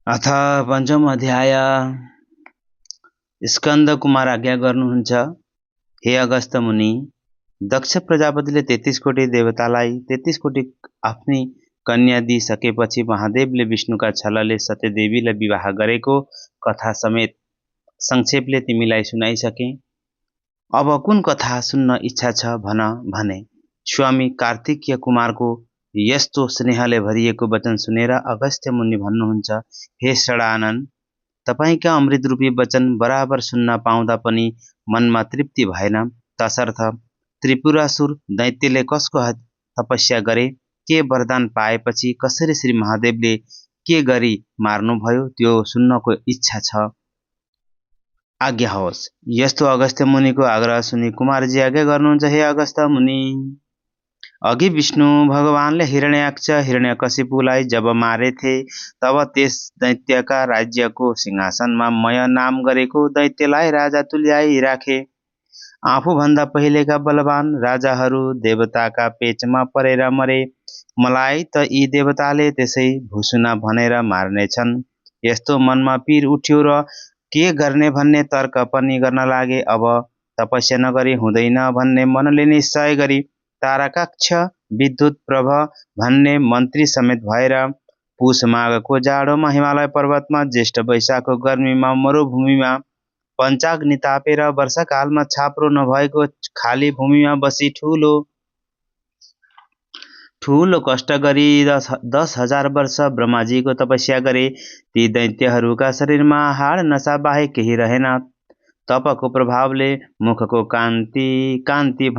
अथ पञ्चम अध्याय। स्कन्द कुमार आज्ञा गर्नुहुन्छ, हे अगस्त मुनि, दक्ष प्रजापतिले 33 कोटी देवतालाई 33 कोटी आफ्नी कन्या दिइसकेपछि महादेवले विष्णुका छलले सत्यदेवीलाई विवाह गरेको कथा समेत संक्षेपले तिमीलाई सुनाइसके। अब कुन कथा सुन्न इच्छा छ भन भने। स्वामी कार्तिकीय कुमारको यस्तो स्नेहले भरिएको वचन सुनेर अगस्त्य मुनि भन्नुहुन्छ, हे षडानन, तपाईका अमृतरूपी वचन बराबर सुन्न पाउँदा पनि मनमा तृप्ति भएन। तसर्थ त्रिपुरासुर दैत्यले कसको तपस्या गरे, के वरदान पाएपछि कसरी श्री महादेवले के गरी मार्नुभयो त्यो सुन्नको इच्छा छ। आज्ञा होस्। यस्तो अगस्त्य मुनिको आग्रह सुनि कुमारजी आज्ञा गर्नुहुन्छ, हे अगस्त मुनि, अघि विष्णु भगवानले हिरण्याक्ष हिरण्यकशिपुलाई जब मारेथे तब त्यस दैत्यका राज्यको सिंहासनमा मय नाम गरेको दैत्यलाई राजा तुल्याई राखे। आफूभन्दा पहिलेका बलवान राजाहरू देवताका पेचमा परेर मरे, मलाई त यी देवताले त्यसै भुसुना भनेर मार्नेछन्। यस्तो मनमा पीर उठ्यो र के गर्ने भन्ने तर्क पनि गर्न लागे। अब तपस्या नगरी हुँदैन भन्ने मनले निश्चय गरी तारकाक्ष विद्युत प्रभ भन्ने मन्त्री समेत भएर पुष माघको जाडोमा हिमालय पर्वतमा, ज्येष्ठ वैशाखको गर्मीमा मरुभूमिमा, पञ्चाग्नि तापेर वर्षाकालमा छाप्रो नभएको खाली भूमिमा बसी ठूलो कष्ट गरी 10,000 वर्ष ब्रह्माजीको तपस्या गरे। ती दैत्यहरूका शरीरमा हाड नसा बाहेक केही रहेन। तपको प्रभावले मुखको कान्ति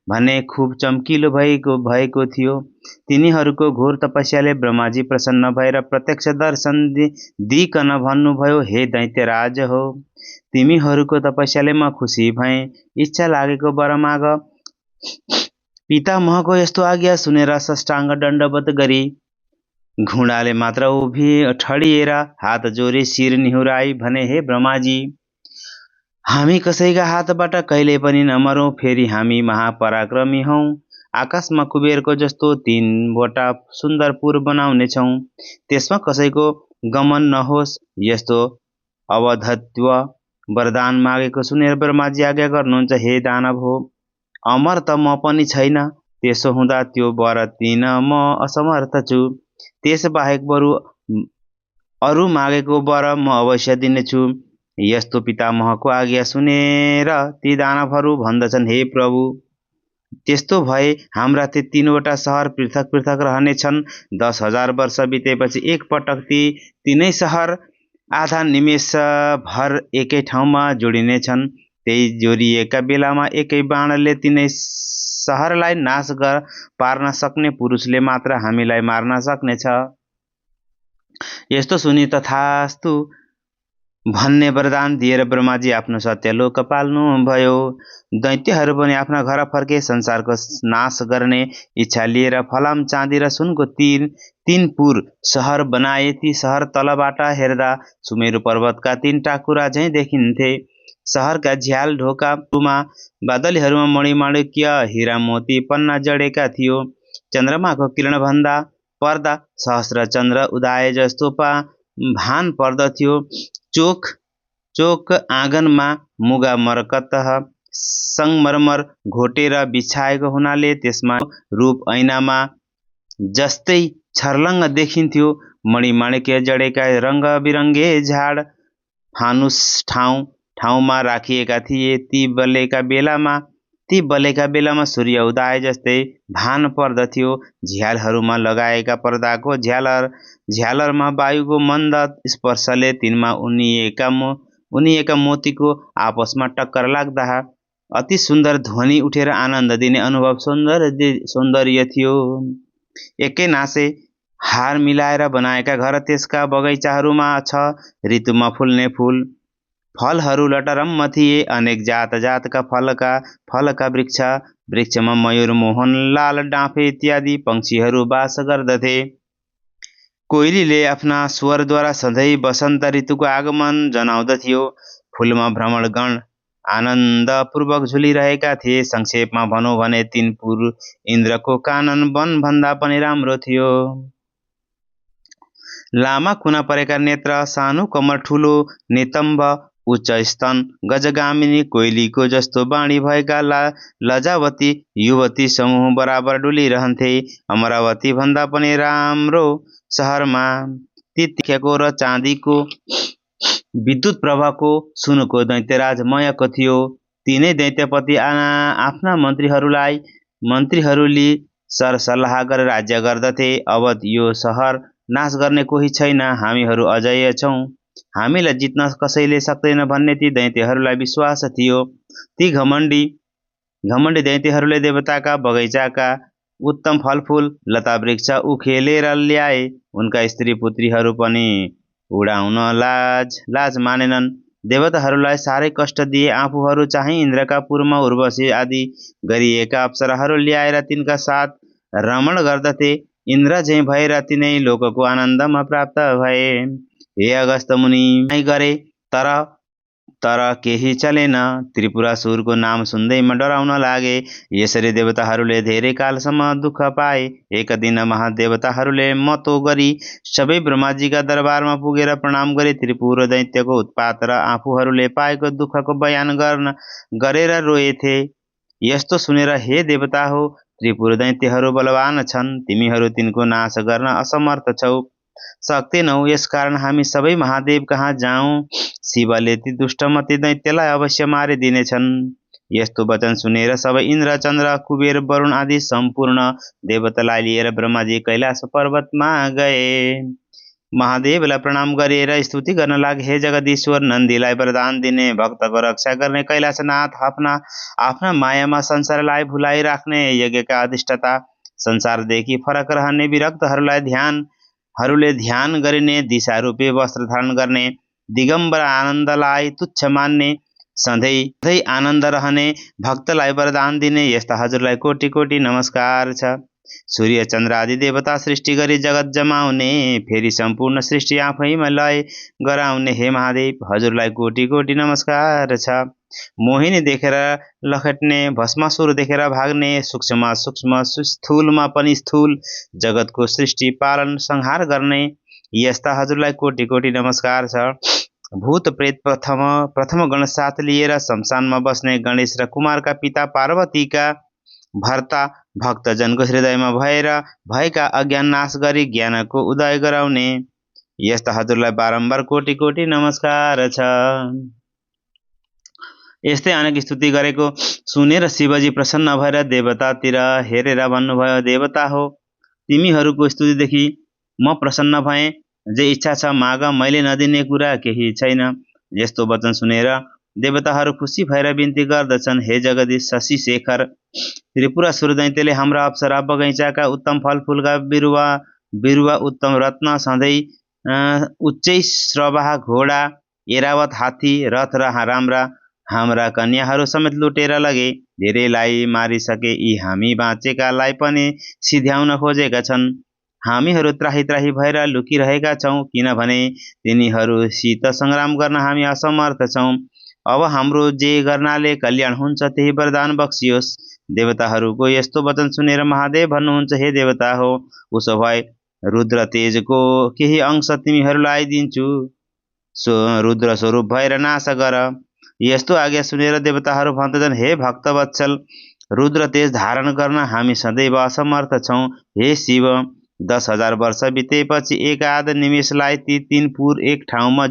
भने खुब चम्किलो भएको थियो। तिनीहरूको घोर तपस्याले ब्रह्माजी प्रसन्न भएर प्रत्यक्ष दर्शन दिइकन भन्नुभयो, हे दैत्यराज हो, तिमीहरूको तपस्याले म खुसी भएँ, इच्छा लागेको वर माग। पितामहको यस्तो आज्ञा सुनेर साष्टाङ्ग दण्डवत गरी घुँडाले मात्र उभि ठडिएर हात जोरी शिर निहुराई भने, हे ब्रह्माजी, हामी कसैका हातबाट कहिले पनि नमरौँ। फेरि हामी महापराक्रमी हौँ। आकाशमा कुबेरको जस्तो 3वटा सुन्दर पुर बनाउनेछौँ। त्यसमा कसैको गमन नहोस्। यस्तो अवधत्व वरदान मागेको सुनेर ब्रह्माजी आज्ञा गर्नुहुन्छ, हे दानव हो, अमर त म पनि छैन। त्यसो हुँदा त्यो वर दिन म असमर्थ छु। त्यस बाहेक बरु अरू मागेको वर म अवश्य दिनेछु। यस्तो पितामहको आज्ञा सुनेर ती दानवहरू भन्दछन्, हे प्रभु, त्यस्तो भए हाम्रा ती 3वटा सहर पृथक पृथक रहनेछन्। 10,000 वर्ष बितेपछि एक पटक ती 3 सहर आधा निमेष भर एकै ठाउँमा जोडिनेछन्। त्यही जोडिएका बेलामा एकै बाणले 3 सहरलाई नाश पार्न सक्ने पुरुषले मात्र हामीलाई मार्न सक्नेछ। यस्तो सुनि तथास्तु भन्ने वरदान दिएर ब्रह्माजी आफ्नो सत्यलोक पाल्नु भयो। दैत्यहरू पनि आफ्ना घर फर्के। संसारको नाश गर्ने इच्छा लिएर फलाम, चाँदी र सुनको 3 पुर सहर बनाए। ती सहर तलबाट हेर्दा सुमेरु पर्वतका 3 टाकुरा झैँ देखिन्थे। सहरका झ्याल ढोकामा बादलीहरूमा मणिमाणिक्य हीरा मोती पन्ना जडेका थियो। चन्द्रमाको किरण भन्दा पर्दा सहस्र चन्द्र उदाए जस्तो भान पर्दथ्यो। चोक आँगनमा मुगा मरकत संगमरमर घोटेर बिछाएको हुनाले त्यसमा रूप ऐनामा जस्तै छर्लङ्ग देखिन्थ्यो। मणिमाणिक्य जडेका रङ्ग बिरङ्गे झाड फानुस ठाउँमा राखिएका थिए। ती बलेका बेलामा सूर्य उदाए जस्तै भान पर्दथ्यो। झ्यालहरूमा लगाएका पर्दाको झ्यालरमा वायुको मन्द स्पर्शले तिनमा उनिएका मोतीको आपसमा टक्कर लाग्दा अति सुन्दर ध्वनि उठेर आनन्द दिने अनुभव सौन्दर्य थियो। एकै नासे हार मिलाएर बनाएका घर त्यसका बगैँचाहरूमा छ। ऋतुमा फुल्ने फलहरू लटरम्म थिए। अनेक जातका फलका वृक्षमा मयूर, मोहन, लाल डाँफे इत्यादि पक्षीहरू बास गर्दथे। कोइलीले आफ्ना स्वरद्वारा सधैँ वसन्त ऋतुको आगमन जनाउँदथ्यो। फुलमा भ्रमणगण आनन्दपूर्वक झुलिरहेका थिए। संक्षेपमा भनौँ भने 3 पुर इन्द्रको कानन वनभन्दा पनि राम्रो थियो। लामा खुना परेका नेत्र, सानो कमर, ठुलो नितम्ब, उच्च स्तन, गजगामिनी कोइलीको जस्तो बाणी भएका लजावती युवती समूह बराबर डुलिरहन्थे। अमरावती भन्दा पनि राम्रो सहरमा तिखेको र चाँदीको विद्युत प्रभाको सुनको दैत्यराज मयको थियो। तिनै दैत्यपति आफ्ना मन्त्रीहरूले सरसल्लाह गरेर राज्य गर्दथे। अब यो सहर नाश गर्ने कोही छैन, हामीहरू अजय छौँ, हामीलाई जित्न कसैले सक्दैन भन्ने ती दैत्यहरूलाई विश्वास थियो। ती घमण्डी दैत्यहरूले देवताका बगैँचाका उत्तम फलफूल लता वृक्ष उखेलेर ल्याए। उनका स्त्री पुत्रीहरू पनि उडाउन लाज मानेनन्। देवताहरूलाई साह्रै कष्ट दिए। आफूहरू चाहिँ इन्द्रका पुरमा उर्वशी आदि गरिएका अप्सराहरू ल्याएर तिनका साथ रमण गर्दथे। इन्द्र झैँ भएर तिनै लोकको आनन्दमा प्राप्त भए। हे अगस्त मुनि गरे तर केही चलेन। त्रिपुरासुरको नाम सुन्दैमा डराउन लागे। यसरी देवताहरूले धेरै कालसम्म दुःख पाए। एक दिन महादेवताहरूले मतो गरी सबै ब्रह्माजीका दरबारमा पुगेर प्रणाम गरे। त्रिपुर दैत्यको उत्पात र आफूहरूले पाएको दुःखको बयान गरेर रोएथे। यस्तो सुनेर, हे देवता हो, त्रिपुर दैत्यहरू बलवान छन्, तिमीहरू तिनको नाश गर्न असमर्थ छौ, सक्दैनौ। यसकारण हामी सबै महादेव कहाँ जाउँ? शिवले ती दुष्टमती दैत्यलाई अवश्य मारिदिनेछन्। यस्तो वचन सुनेर सबै इन्द्र, चन्द्र, कुबेर, वरुण आदि सम्पूर्ण देवतालाई लिएर ब्रह्माजी कैलाश पर्वतमा गए। महादेवलाई प्रणाम गरेर स्तुति गर्न लागे। हे जगदीश्वर, नन्दीलाई वरदान दिने, भक्तको रक्षा गर्ने कैलाशनाथ, आफ्ना मायामा संसारलाई भुलाइराख्ने, यज्ञका अधिष्ठाता, संसारदेखि फरक रहने विरक्तहरूले ध्यान गरिने, दिशारूपी वस्त्र धारण गर्ने, दिगम्बर आनन्दलाई तुच्छ मान्ने, सधैँ आनन्द रहने भक्तलाई वरदान दिने, यस्ता हजुरलाई कोटि कोटि नमस्कार छ। सूर्य चन्द्र आदि देवता सृष्टि गरी जगत जमाउने, फेरि सम्पूर्ण सृष्टि आफैमा लय गराउने, हे महादेव, हजुरलाई कोटि कोटि नमस्कार छ। मोहिनी देखेर लखेट्ने, भस्मासुर देखेर भाग्ने, सूक्ष्ममा सूक्ष्म, स्थूलमा पनि स्थूल, जगतको सृष्टि पालन संहार गर्ने, यस्ता हजुरलाई कोटि कोटि नमस्कार छ। भूत प्रेत प्रथम गण साथ लिएर शमशानमा बस्ने, गणेश र कुमारका पिता, पार्वतीका भर्ता, भक्तजनको हृदयमा भएका अज्ञान नाश गरी ज्ञानको उदय गराउने, यस्ता हजुरलाई बारम्बार कोटि कोटि नमस्कार छ। यस्तै अनेक स्तुति गरेको सुनेर शिवजी प्रसन्न भएर देवतातिर हेरेर भन्नुभयो, देवता हो, तिमीहरूको स्तुतिदेखि म प्रसन्न भएँ। जे इच्छा छ माग, मैले नदिने कुरा केही छैन। यस्तो वचन सुनेर देवताहरू खुसी भएर बिन्ती गर्दछन्, हे जगदीश शशि शेखर, त्रिपुरासुर दैत्यले हाम्रा अप्सरा बगैँचाका उत्तम फलफूलका बिरुवा, उत्तम रत्न, सधैँ उच्चै श्रवाह घोडा, एरावत हात्ती, रथ र हाम्रा कन्याहरू समेत लुटेर लगे। धेरैलाई मारिसके, यी हामी बाँचेकालाई पनि सिध्याउन खोजेका छन्। हामीहरू त्राही त्राही भएर लुकिरहेका छौँ, किनभने तिनीहरूसित सङ्ग्राम गर्न हामी असमर्थ छौँ। अब हाम्रो जे गर्नाले कल्याण हुन्छ त्यही वरदान बक्सियोस्। देवताहरूको यस्तो वचन सुनेर महादेव भन्नुहुन्छ, हे देवता हो, उसो भए रुद्र तेजको केही अंश तिमीहरूलाई दिन्छु, रुद्र स्वरूप भएर नाश गर। यस्तो आज्ञा सुनेर देवताहरू भन्दछन्, हे भक्तवत्सल, रुद्र तेज धारण गर्न हामी सदैव असमर्थ छौँ। हे शिव, 10,000 वर्ष बितेपछि एकाध निमेषलाई ती 3 पुर एक ठाउँमा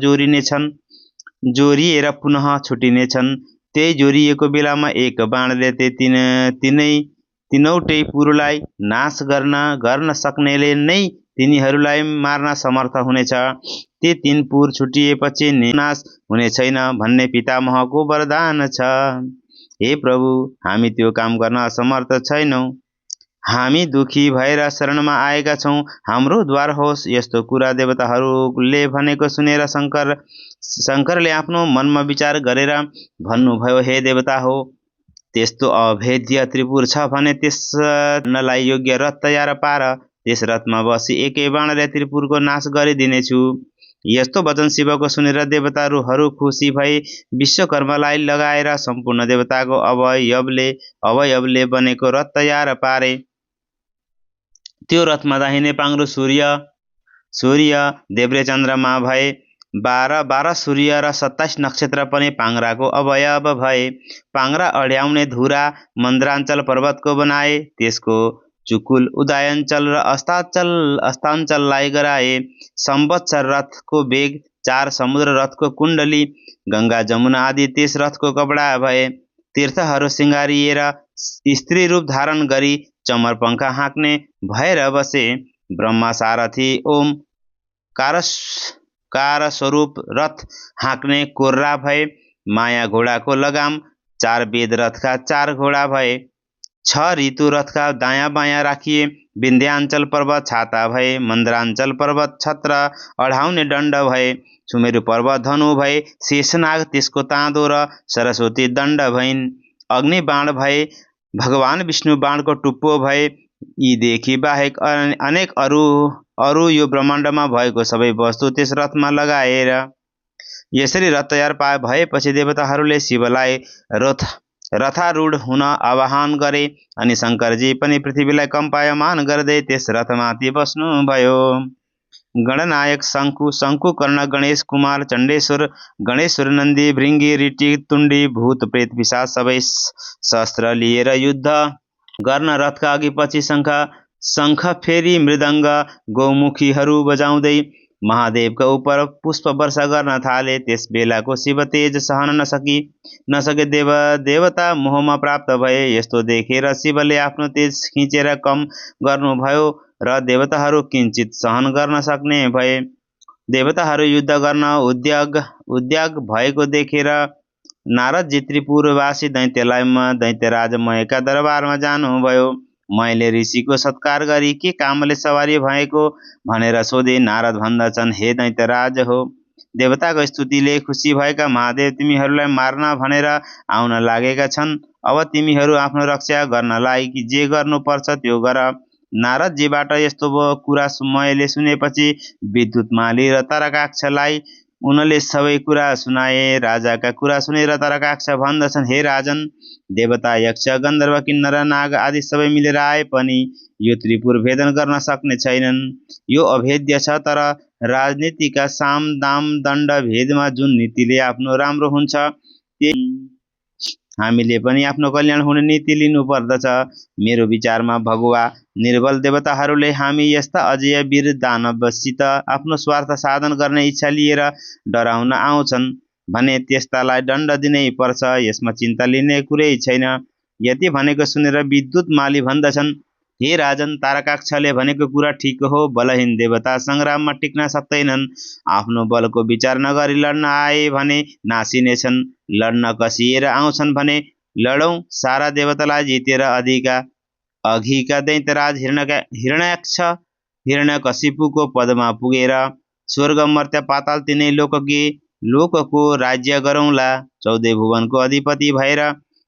जोरिएर पुनः छुटिनेछन्। त्यही जोरिएको बेलामा एक बाणले तीनवटै पुरलाई नाश गर्न सक्नेले नै तिनीहरूलाई मार्न समर्थ हुनेछ। ती 3 पुर छुटिएपछि नाश हुने छैन भन्ने पितामहको वरदान छ। हे प्रभु, हामी त्यो काम गर्न असमर्थ छैनौँ। हामी दुखी भएर शरणमा आएका छौँ, हाम्रो द्वार होस्। यस्तो कुरा देवताहरूले भनेको सुनेर शङ्करले आफ्नो मनमा विचार गरेर भन्नुभयो, हे देवता हो, त्यस्तो अभेद्य त्रिपुर छ भने त्यसलाई योग्य रथ तयार पार। त्यस रथमा बसी एकै बाणले त्रिपुरको नाश गरिदिनेछु। यस्तो वचन शिवको सुनेर देवताहरू खुसी भई विश्वकर्मालाई लगाएर सम्पूर्ण देवताको अवयवले बनेको रथ तयार पारे। त्यो रथमा दाहिने पाङ्रो सूर्य, सूर्य देब्रे चन्द्रमा भए 12 सूर्य र 27 नक्षत्र पनि पाङ्राको अवयव भए। पाङ्रा अड्याउने धुरा मन्द्राञ्चल पर्वतको बनाए। त्यसको चुकुल उदयाञ्चल र अस्ताञ्चललाई गराए। संवत्सर रथको बेग, 4 समुद्र रथको कुण्डली, गङ्गा जमुना आदि त्यस रथको कपडा भए। तीर्थहरू सिँगारिएर स्त्री रूप धारण गरी चमर पंखा हाँक्ने भएर बसे। ब्रह्मा सारथी ओम कार स्वरूप रथ हाँक्ने कोर्रा भए। माया घोडाको लगाम, 4 वेद रथका 4 घोडा भए। 6 ऋतु रथका दायाँ बायाँ राखिए। विन्ध्याञ्चल पर्वत छाता भए। मन्द्राञ्चल पर्वत छत्र अढाउने दण्ड भए। सुमेरु पर्वत धनु भए। शेषनाग त्यसको ताँदो र सरस्वती दण्ड भइन्। अग्नि बाण भए। भगवान विष्णु बाणको टुप्पो भए। यीदेखि बाहेक अनेक अरू यो ब्रह्माण्डमा भएको सबै वस्तु त्यस रथमा लगाएर। यसरी रथ तयार भएपछि देवताहरूले शिवलाई रथारूढ हुन आवाहन गरे अनि शङ्करजी पनि पृथ्वीलाई कम्पायमान गर्दै त्यस रथमाथि बस्नुभयो। गणनायक शङ्कु कर्ण गणेश कुमार चण्डेश्वर गणेश्वर नन्दी भृङ्गी ऋटि तुण्डी भूत प्रेत पिशाच सबै शस्त्र लिएर युद्ध गर्न रथका अघिपछि शङ्ख फेरि मृदङ्ग गौमुखीहरू बजाउँदै महादेवका उपर पुष्प वर्षा गर्न थाले। त्यस बेलाको शिव तेज सहन नसके देवता मोहमा प्राप्त भए। यस्तो देखेर शिवले आफ्नो तेज खिचेर कम गर्नुभयो र देवताहरू किञ्चित सहन गर्न सक्ने भए। देवताहरू युद्ध गर्न उद्योग भएको देखेर नारदजी त्रिपुरवासी दैत्यराज मयका दरबारमा जानुभयो। मयले ऋषिको सत्कार गरी के कामले सवारी भएको भनेर सोधे। नारद भन्दछन्, हे दैत्यराज हो, देवताको स्तुतिले खुसी भएका महादेव तिमीहरूलाई मार्न भनेर आउन लागेका छन्। अब तिमीहरू आफ्नो रक्षा गर्नलाई जे गर्नुपर्छ त्यो गर। नारदजीबाट यस्तो कुरा मयले सुनेपछि विद्युतमाली र तारकाक्षलाई उनले सबै कुरा सुनाए। राजाका कुरा सुनेर तारकाक्ष भन्दछन्, हे राजन, देवता यक्ष गन्धर्व किन्नर नाग आदि सबै मिलेर आए पनि यो त्रिपुर भेदन गर्न सक्ने छैनन्। यो अभेद्य छ। तर राजनीतिका साम दाम दण्ड भेदमा जुन नीतिले आफ्नो राम्रो हुन्छ त्यही हामीले पनि आफ्नो कल्याण हुने नीति लिनु पर्दछ। मेरो विचारमा भगवा निर्बल देवताहरूले हामी यस्ता अजय वीर दानवसित आफ्नो स्वार्थ साधन गर्ने इच्छा लिएर डराउन आउँछन् भने त्यस्तालाई दण्ड दिनै पर्छ। यसमा चिन्ता लिने कुरै छैन। यति भनेको सुनेर विद्युत माली भन्दछन्, हे राजन, तारकाक्षले भनेको कुरा ठिक हो। बलहीन देवता सङ्ग्राममा टिक्न सक्दैनन्। आफ्नो बलको विचार नगरी लड्न आए भने नासिनेछन्। लड्न कसिएर आउँछन् भने लडौँ। सारा देवतालाई जितेर अघिका दैत्यराज हिरण्यकशिपुको पदमा पुगेर स्वर्ग मर्त्य पाताल तिनै लोकको राज्य गरौँला। 14 भुवनको अधिपति भएर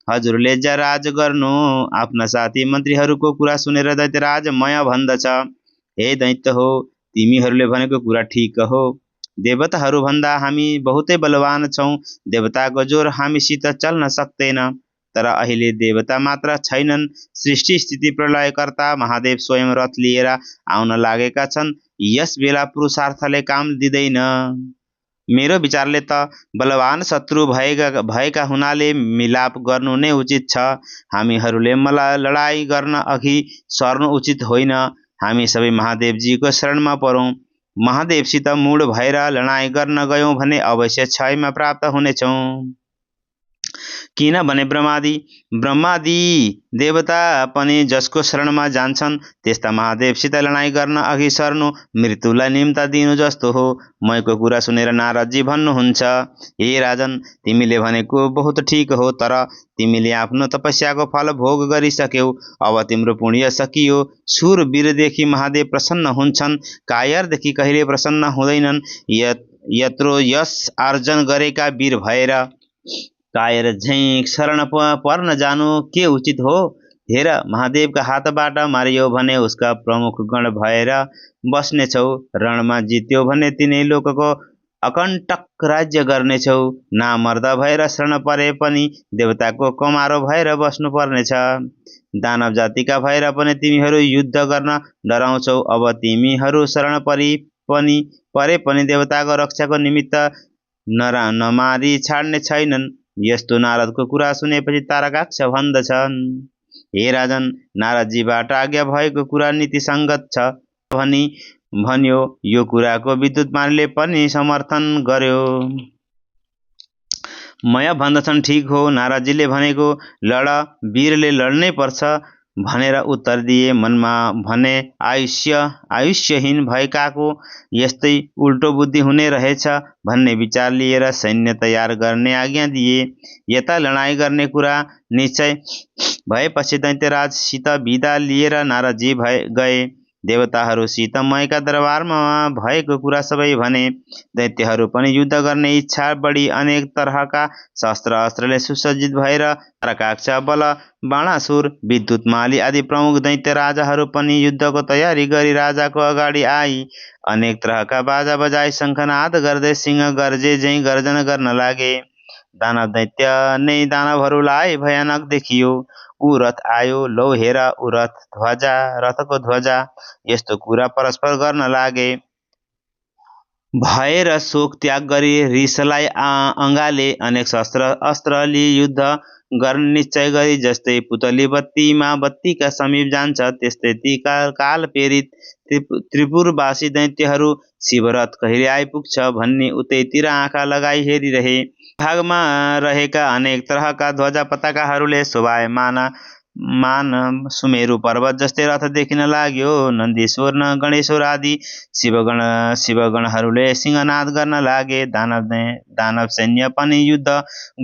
हजुरले राज गर्नु। आफ्ना साथी मन्त्रीहरूको कुरा सुनेर दैत्यराज मय भन्दछ, हे दैत्य हो, तिमीहरूले भनेको कुरा ठिक हो। देवताहरू भन्दा हामी बहुतै बलवान छौँ। देवताको जोर हामीसित चल्न सक्दैन। तर अहिले देवता मात्र छैनन्। सृष्टि स्थिति प्रलयकर्ता महादेव स्वयं रथ लिएर आउन लागेका छन्। यस बेला पुरुषार्थले काम दिँदैन। मेरो विचारले त बलवान शत्रु भएका हुनाले मिलाप गर्नु नै उचित छ। हामीहरूले लडाई गर्न अघि सर्नु उचित होइन। हामी सबै महादेवजीको शरणमा परौँ। महादेवसित मूढ भएर लडाई गर्न गयौँ भने अवश्य क्षयमा प्राप्त हुनेछौँ। किनभने ब्रह्मादि देवता पनि जसको शरणमा जान्छन् त्यस्ता महादेवसित लडाई गर्न अघि सर्नु मृत्युलाई निम्ता दिनु जस्तो हो। मयको कुरा सुनेर नारदजी भन्नुहुन्छ, हे राजन, तिमीले भनेको बहुत ठिक हो। तर तिमीले आफ्नो तपस्याको फल भोग गरिसक्यौ। अब तिम्रो पुण्य सकियो। शूरवीरदेखि महादेव प्रसन्न हुन्छन्। कायरदेखि कहिले प्रसन्न हुँदैनन्। यत्रो यश आर्जन गरेका वीर भएर कायर झैँ शरण पर्न जानु के उचित हो? हेर, महादेवका हातबाट मारियो भने उसका प्रमुख गण भएर बस्नेछौ। रणमा जित्यो भने तिनै लोकको अकण्टक राज्य गर्नेछौ। नामर्द भएर शरण परे पनि देवताको कमारो भएर बस्नु पर्नेछ। दानव जातिका भएर पनि तिमीहरू युद्ध गर्न डराउँछौ। अब तिमीहरू शरण परी परे पनि देवताको रक्षाको निमित्त नमारी छाड्ने छैनन्। यस्तो नारदको कुरा सुनेपछि तारकाक्ष भन्दछन्, हे राजन, नारदजीबाट आज्ञा भएको कुरा नीतिसङ्गत छ भनी भन्यो। यो कुराको विद्युत मानले पनि समर्थन गर्यो। मय भन्दछन्, ठिक हो, नारदजीले भनेको लड, वीरले लड्नै पर्छ भनेर उत्तर दिए। मनमा भने आयुष्यहीन भएकाको यस्तै उल्टो बुद्धि हुने रहेछ भन्ने विचार लिएर सैन्य तयार गर्ने आज्ञा दिए। यता लडाईँ गर्ने कुरा निश्चय भएपछि दैत्यराजसित बिदा लिएर नारदजी गए। देवताहरूसित मयका दरबारमा भएको कुरा सबै भने। दैत्यहरू पनि युद्ध गर्ने इच्छा बढी अनेक तरहका शस्त्र अस्त्रले सुसज्जित भएर तारकाक्ष, बल, बाणासुर, विद्युतमाली आदि प्रमुख दैत्य राजाहरू पनि युद्धको तयारी गरी राजाको अगाडि आई अनेक तरहका बाजा बजाई शङ्खनाद गर्दै सिंह गर्जे झैँ गर्जन गर्न लागे। दानव दैत्य नै दानवहरूलाई भयानक देखियो। ऊ रथ आयो, लौ हेर ऊ रथको ध्वजा, यस्तो कुरा परस्पर गर्न लागे। भएर शोक त्याग गरी रिसलाई अँगाले अनेक शस्त्र अस्त्र लिई युद्ध गर्न निश्चय गरी। जस्तै पुतली बत्तीमा बत्तीका समीप जान्छ, त्यस्तै ती काल प्रेरित त्रिपुरवासी दैत्यहरू शिवरथ कहिले आइपुग्छ भन्ने उतैतिर आँखा लगाई हेरिरहे। भागमा रहेका अनेक तरहका ध्वजा पताकाहरूले शोभायमान सुमेरु पर्वत जस्तै रथ देखिन लाग्यो। नन्दीश्वर गणेश्वर आदि शिवगणहरूले सिंहनाद गर्न लागे। दानव सैन्य पनि युद्ध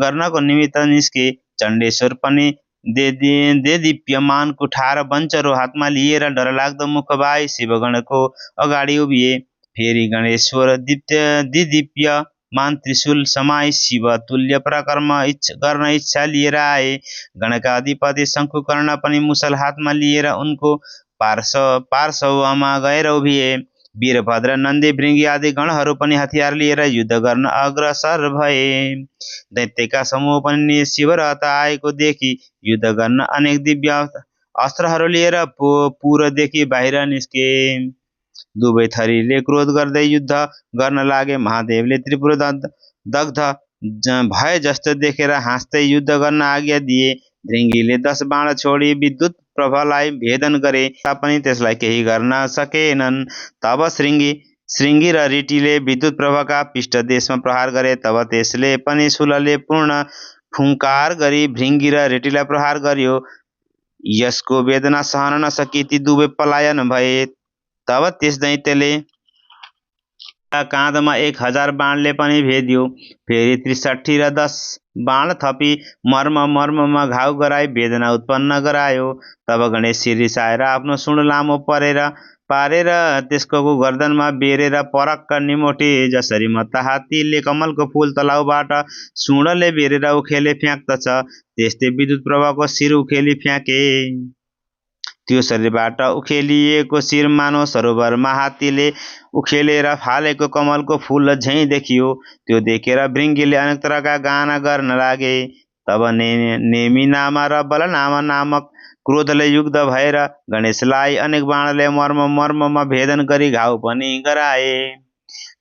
गर्नको निमित्त निस्के। चण्डेश्वर पनि देदीप्यमान कुठार बञ्चरो हातमा लिएर डरलाग्दो मुखबाई शिवगणको अगाडि उभिए। फेरि गणेश्वर दिदीप्यमान त्रिशूल समाई शिव तुल्य पराक्रम गर्न इच्छा लिएर आए। गणका अधिपति शङ्कुकर्ण पनि मुसल हातमा लिएर उनको पार्श्वमा गएर उभिए। वीरभद्र, नन्दी, भृङ्गी आदि गणहरू पनि हतियार लिएर युद्ध गर्न अग्रसर भए। दैत्यका समूह पनि शिवरथ आएको देखि युद्ध गर्न अनेक दिव्य अस्त्रहरू लिएर पुरदेखि बाहिर निस्के। दुवै थरीले क्रोध गर्दै युद्ध गर्न लागे। महादेवले त्रिपुर दग्ध भए जस्तो देखेर हाँस्दै युद्ध गर्न आज्ञा दिए। भृङ्गीले 10 बाण छोडी विद्युत प्रभालाई भेदन गरे तापनि त्यसलाई केही गर्न सकेनन्। तब श्रृङ्गी र रिटीले विद्युत प्रभाका पृष्ठदेशमा प्रहार गरे। तब त्यसले पनि शूलले पूर्ण फुङ्कार गरी भृङ्गी र रिटीलाई प्रहार गर्यो। यसको वेदना सहन नसकी ती दुवै पलायन भए। तब त्यस दैत्यले काँधमा 1000 बाणले पनि भेद्यो। फेरि 63 र 10 बाण थपी मर्ममा घाउ गराई वेदना उत्पन्न गरायो। तब गणेश रिसाएर आफ्नो सुँड लामो पारेर त्यसको गर्दनमा बेरेर परक्क निमोटे। जसरी मत्ता हात्तीले कमलको फूल तलाउबाट सुँडले बेरेर उखेले फ्याँक्दछ, त्यस्तै विद्युत प्रभाको शिर उखेली फ्याँके। त्यो शरीरबाट उखेलिएको शिर मानव सरोवरमा हात्तीले उखेलेर फालेको कमलको फूल झैँ देखियो। त्यो देखेर भृङ्गीले अनेक तरहका गाना गर्न लागे। तब नेमिनामा र बलनामा नामक क्रोधले युक्त भएर गणेशलाई अनेक बाणले मर्ममा भेदन गरी घाउ पनि गराए।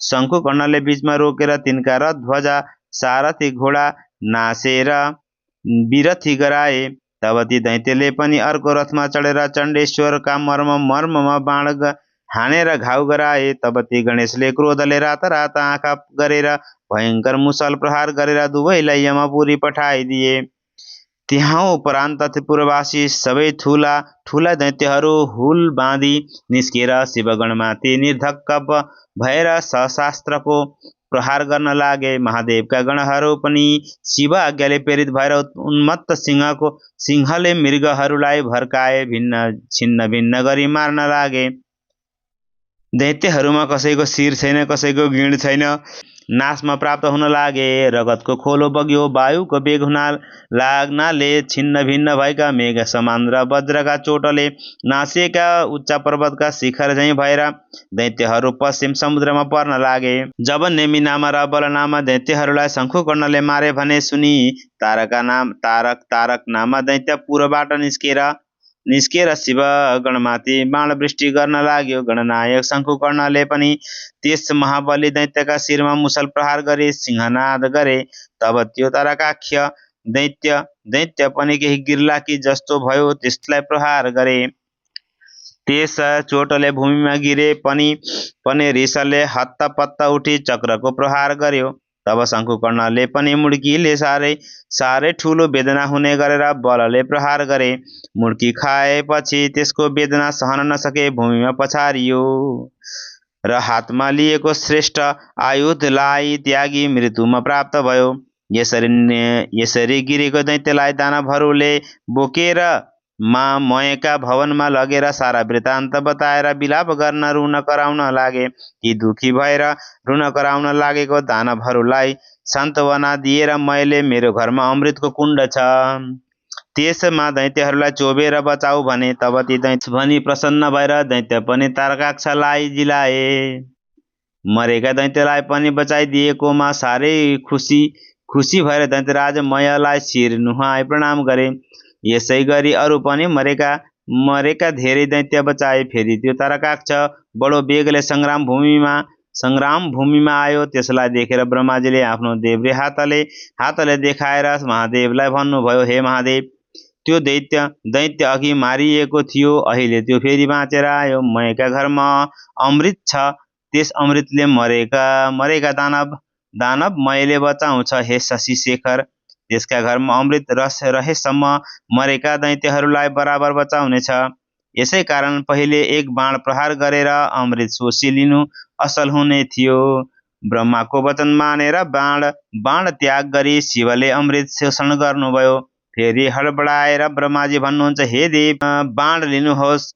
शङ्कुकर्णले बीचमा रोकेर तिनका रथ, ध्वजा, सारथी, घोडा नासेर विरथी गराए। तब ती दैत्यले पनि अर्को रथमा चढेर चण्डेश्वरका मर्ममा बाण हानेर घाउ गराए। तब ती गणेशले क्रोधले रातारात आँखा गरेर भयङ्कर मुसल प्रहार गरेर दुवैलाई यमपुरी पठाइदिए। त्यहाँ उपरान्त त्रिपुरवासी सबै ठुला दैत्यहरू हुल बाँधी निस्केर शिवगणमाथि निर्धक्क भएर सशास्त्रको प्रहार गर्न लागे। महादेवका गणहरू पनि शिव आज्ञाले प्रेरित भएर उन्मत्त सिंहले मृगहरूलाई भर्काए छिन्न भिन्न गरी मार्न लागे। दैत्यहरूमा कसैको शिर छैन, कसैको गिँड छैन, नाशमा प्राप्त हुन लागे। रगतको खोलो बग्यो। वायुको वेग हुन लाग्नाले छिन्न भिन्न भएका मेघ समान र वज्रका चोटले नासिएका उच्च पर्वतका शिखर झैँ भएर दैत्यहरू पश्चिम समुद्रमा पर्न लागे। जब नेमिनामा र बलनामा दैत्यहरूलाई शङ्कुकर्णले मारे भने सुनी तारक नाम दैत्य पूर्वबाट निस्केर निस्केर शिव गणमाथि बाण वृष्टि गर्न लाग्यो। गणनायक शङ्कुकर्णले पनि त्यस महाबली दैत्यका शिरमा मुसल प्रहार गरे, सिंहनाद गरे। तब त्यो तारकाक्ष दैत्य पनि केही गिर्लाकी जस्तो भयो, त्यसलाई प्रहार गरे। त्यस चोटले भूमिमा गिरे पनि रिसले हत्तपत्त उठी चक्रको प्रहार गर्यो। तब शङ्कुकर्णले पनि मुड्कीले साह्रै ठुलो वेदना हुने गरेर बलले प्रहार गरे। मुड्की खाएपछि त्यसको वेदना सहन नसके भूमिमा पछारियो र हातमा लिएको श्रेष्ठ आयुधलाई त्यागी मृत्युमा प्राप्त भयो। यसरी गिरेको दैत्यलाई दानवहरूले बोकेर मयका भवनमा लगेर सारा वृत्तान्त बताएर विलाप गर्न रुन कराउन लागे। ती दुखी भएर रुन कराउन लागेको दानवहरूलाई सान्त्वना दिएर मैले मेरो घरमा अमृतको कुण्ड छ, त्यसमा दैत्यहरूलाई चोबेर बचाऊ भने। तब ती दैत्य भनी प्रसन्न भएर दैत्य पनि तारकाक्षलाई जिलाए। मरेका दैत्यलाई पनि बचाइदिएकोमा साह्रै खुसी भएर दैत्यराज मयलाई शिर नुहाई प्रणाम गरे। यसै गरी अरू पनि मरेका धेरै दैत्य बचाए। फेरि त्यो तारकाक्ष बडो बेगले सङ्ग्राम भूमिमा आयो। त्यसलाई देखेर ब्रह्माजीले आफ्नो देब्रे हातले देखाएर महादेवलाई भन्नुभयो, हे महादेव, त्यो दैत्य अघि मारिएको थियो, अहिले त्यो फेरि बाँचेर आयो। मयका घरमा अमृत छ, त्यस अमृतले मरेका दानव मैले बचाउँछ। हे शशि शेखर, त्यसका घरमा अमृत रहेसम्म मरेका दैत्यहरूलाई बराबर बचाउनेछ। यसै कारण पहिले एक बाण प्रहार गरेर अमृत सोसी लिनु असल हुने थियो। ब्रह्माको वचन मानेर बाण त्याग गरी शिवले अमृत शोषण गर्नुभयो। फेरि हडबडाएर ब्रह्माजी भन्नुहुन्छ, हे देव, बाण लिनुहोस्।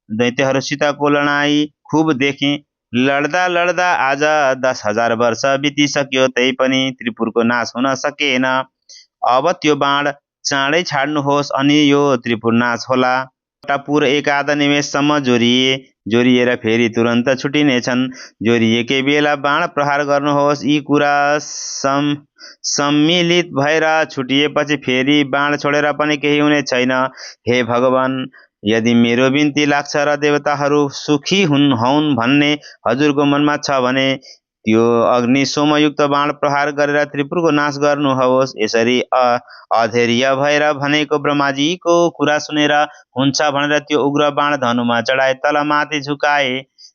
दैत्यहरूसितको लडाईँ खुब देखेँ। लड्दा आज 10,000 वर्ष बितिसक्यो, तै पनि त्रिपुरको नाश हुन सकेन। अब त्यो बाण चाँडै छाड्नुहोस् अनि यो त्रिपुर नाश होला। पुर एक आधा निमेषसम्म जोरिएर फेरि तुरन्त छुटिनेछन्। जोरिएकै बेला बाण प्रहार गर्नुहोस्। यी कुरा सम्मिलित भएर छुटिएपछि फेरि बाण छोडेर पनि केही हुने छैन। हे भगवान, यदि मेरो बिन्ती लाग्छ र देवताहरू सुखी हुन् भन्ने हजुरको मनमा छ भने त्यो अग्नि सोमयुक्त बाण प्रहार गरेर त्रिपुरको नाश गर्नुहोस्। यसरी अधैर्य भएर भनेको ब्रह्माजीको कुरा सुनेर हुन्छ भनेर त्यो उग्र बाण धनुमा चढाए, तलमाथि झुकाए।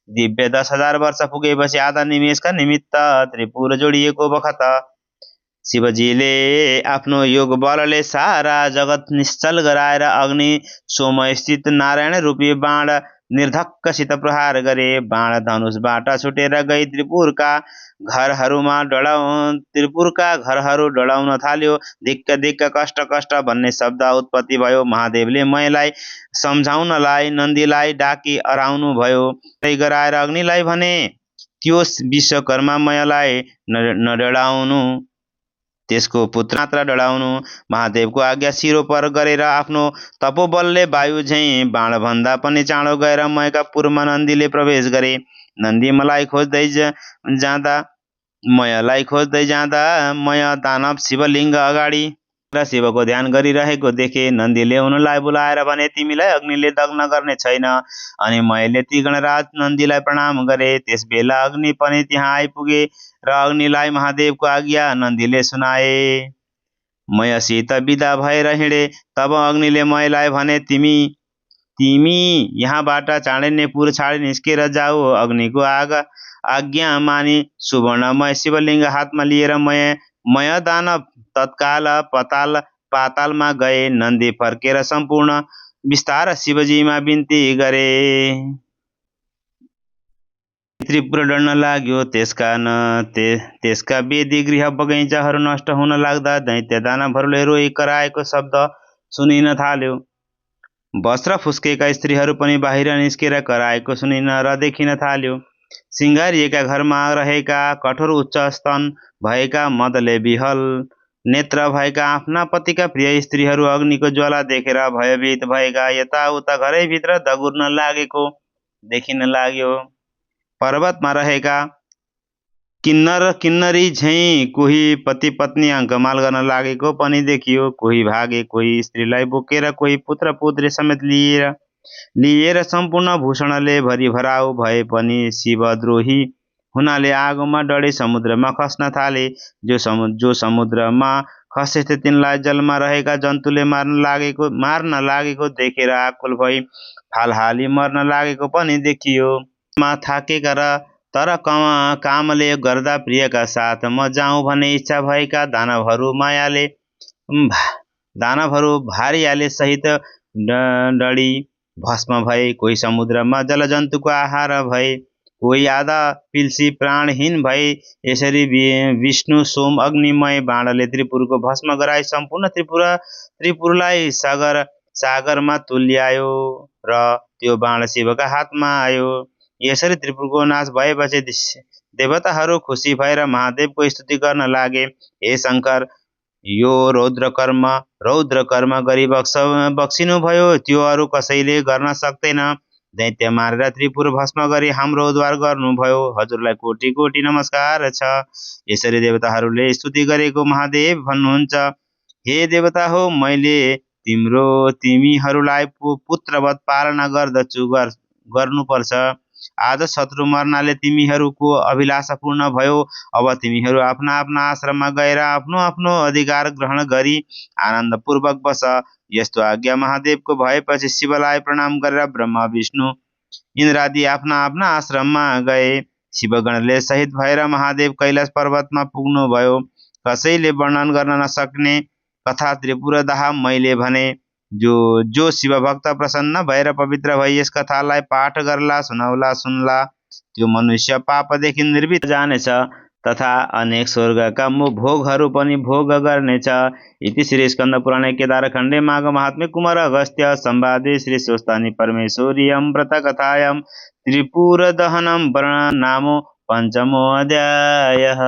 दिव्य 10,000 वर्ष पुगेपछि आधा निमेषका निमित्त त्रिपुर जोडिएको बखत शिवजीले आफ्नो योग बलले सारा जगत निश्चल गराएर अग्नि सोमस्थित नारायण रूपी बाण निर्धक्कसित प्रहार गरे। बाण धनुषबाट छुटेर गई त्रिपुरका घरहरू डढाउन थाल्यो। धिक्क धिक्क, कष्ट कष्ट भन्ने शब्द उत्पत्ति भयो। महादेवले मयलाई सम्झाउनलाई नन्दीलाई डाकी हराउनु भयो। त्यही गराएर अग्निलाई भने, त्यो विश्वकर्मा मयलाई नडढाउनु, त्यसको पुत्र मात्र डढाउनु। महादेवको आज्ञा सिरोपर गरेर आफ्नो तपोबलले वायु झैँ बाणभन्दा पनि चाँडो गएर मयका पुरमा नन्दीले प्रवेश गरे। नन्दी मयलाई खोज्दै जाँदा मय दानव शिवलिङ्ग अगाडि र शिवको ध्यान गरिरहेको देखे। नन्दीले उनलाई बोलाएर भने, तिमीलाई अग्निले दग्न गर्ने छैन। अनि मयले ती गणराज नन्दीलाई प्रणाम गरे। त्यस बेला अग्नि पनि त्यहाँ आइपुगे र अग्निलाई महादेवको आज्ञा नन्दीले सुनाए। मयसित विदा भएर हिँडे। तब अग्निले मयलाई भने, तिमी यहाँबाट चाँडै नेपुर छाडी निस्केर जाऊ। अग्निको आज्ञा मानी सुवर्णमय शिवलिङ्ग हातमा लिएर मय दानव तत्काल पातालमा गए। नन्दी फर्केर सम्पूर्ण विस्तार शिवजीमा बिन्ती गरे। त्रिपुर डढ्न लाग्यो। त्यसका वेदी गृह बगैँचाहरू नष्ट हुन लाग्दा दैत्य दानवहरूले रोई कराएको शब्द सुनिन थाल्यो। वस्त्र फुस्केका स्त्रीहरू पनि बाहिर निस्केर कराएको सुनिन र देखिन थाल्यो। सिँगारिएका घरमा रहेका कठोर उच्च स्तन भएका मदले विहल नेत्र भएका आफ्ना पतिका प्रिय स्त्रीहरू अग्निको ज्वाला देखेर भयभीत भएका यताउता घरैभित्र दगुर्न लागेको देखिन लाग्यो। पर्वतमा रहेका किन्नर किन्नरी झैँ कोही पति पत्नी अङ्कमाल गर्न लागेको पनि देखियो। कोही भागे, कोही स्त्रीलाई बोकेर, कोही पुत्र पुत्री समेत लिएर सम्पूर्ण भूषणले भरिभराउ भए पनि शिवद्रोही हुनाले आगोमा डढे समुद्रमा खस्न थाले। जो समुद्रमा खसेथे तिनलाई जलमा रहेका जन्तुले मार्न लागेको देखेर आकुल भई फालहाली मर्न लागेको पनि देखियो। थाकेका र तर कामले गर्दा प्रियका साथ म जाउँ भने इच्छा भएका दानवहरू भारियाले सहित डढी भस्म भए। कोही समुद्रमा जलजन्तुको आहार भए, कोही आधा पिल्सी प्राणहीन भए। यसरी विष्णु सोम अग्निमय बाणले त्रिपुरको भस्म गराई सम्पूर्ण त्रिपुरलाई सागरमा तुल्यायो र त्यो बाण शिवका हातमा आयो। यसरी त्रिपुरको नाश भएपछि देवताहरू खुसी भएर महादेवको स्तुति गर्न लागे। हे शङ्कर, यो रौद्र कर्म गरी बक्सिनु भयो, त्यो अरू कसैले गर्न सक्दैन। दैत्य मारेर त्रिपुर भस्म गरी हाम्रो उद्धार गर्नुभयो। हजुरलाई कोटि कोटि नमस्कार छ। यसरी देवताहरूले स्तुति गरेको महादेव भन्नुहुन्छ, हे देवता हो, मैले तिमीहरूलाई पुत्रवत पालना गर्नुपर्छ। आज शत्रु मर्नाले तिमीहरूको अभिलाषा पूर्ण भयो। अब तिमीहरू आफ्ना आश्रममा गएर आफ्नो आफ्नो अधिकार ग्रहण गरी आनन्दपूर्वक बस। यस्तो आज्ञा महादेवको भएपछि शिवलाई प्रणाम गरेर ब्रह्मा विष्णु इन्द्रादि आफ्ना आश्रममा गए। शिवगणले सहित भएर महादेव कैलाश पर्वतमा पुग्नुभयो। कसैले वर्णन गर्न नसक्ने कथा त्रिपुरदाह मैले भने। जो शिवभक्त प्रसन्न भएर पवित्र भई यस कथालाई पाठ गर्ला, सुनला, त्यो मनुष्य पापदेखि निर्भीत जानेछ तथा अनेक स्वर्गका भोगहरू पनि भोग गर्नेछ। इति श्री स्कन्द पुराणे केदारखण्डे माघ महात्म्ये कुमार अगस्त्य संवादे श्री स्वस्तानि परमेश्वरीयं व्रतकथायां त्रिपुरदहनं नामो पञ्चमो अध्यायः।